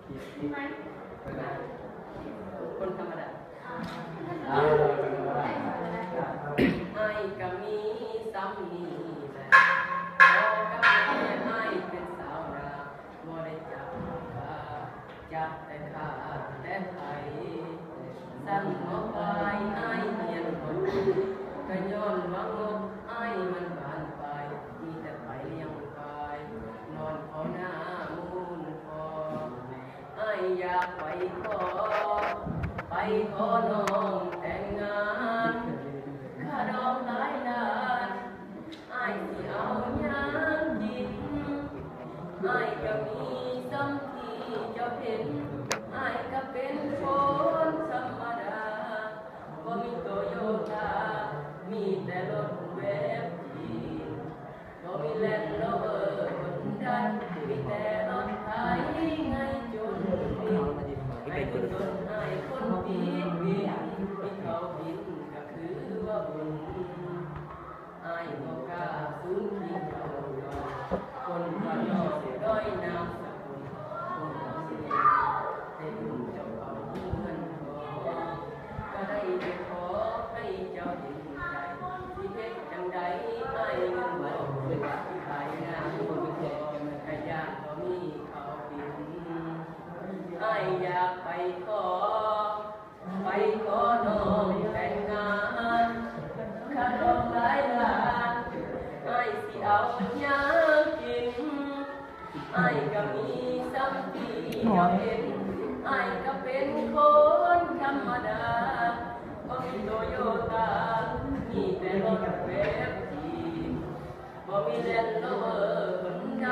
คนธรรมดาไอ้ก็มีซ้ำนี่แหละพอกับแม่ไอ้เป็นสาวนาบ่ได้จับแต่ขาแต่ไทยสั่นบ่ไปไอ้เหียนคนก็ย้อนว่างบไอ้มันบานไปมีแต่ไปเลี้ยงกายนอนขอหน้ามูนพอไอ้อยากไปขอน้องแต่งงานข้าดอกหลายล้านไอ้สิเอาหยังกินไอ้ก็มีซ้ำที่เจ้าเห็นไอ้ก็เป็นคนธรรมดาบ่มีโตโยต้ามีแต่รถเวฟจีบ่มีแลนด์โรเวอร์คนดันมีแต่รถไถไงจนให้คนจนไอ้คนดีมีเขาบินก็คือว่าบุญไอ้บ่กล้าสูญทิ้งเขาคนบ้านนอกด้อยน้ำสกุลคนเสียให้บุญเจ้าเอาเงินขอก็ได้ไปขอให้เจ้าเห็นใจที่เฮ็ดจังใดไอ้เงินบ่เป็นที่ขายงานบ่มีแจกขยะบ่มีเขาบินไอ้อยากไปขอน้องแต่งงานข้าดอกหลายล้านไอ้สิเอาหยังกินไอ้ก็มีซ้ำที่เจ้าเห็นไอ้ก็เป็นคนธรรมดาบ่มีโตโยต้ามีแต่รถเวฟจีบ่มีแลนด์โรเวอร์คนใด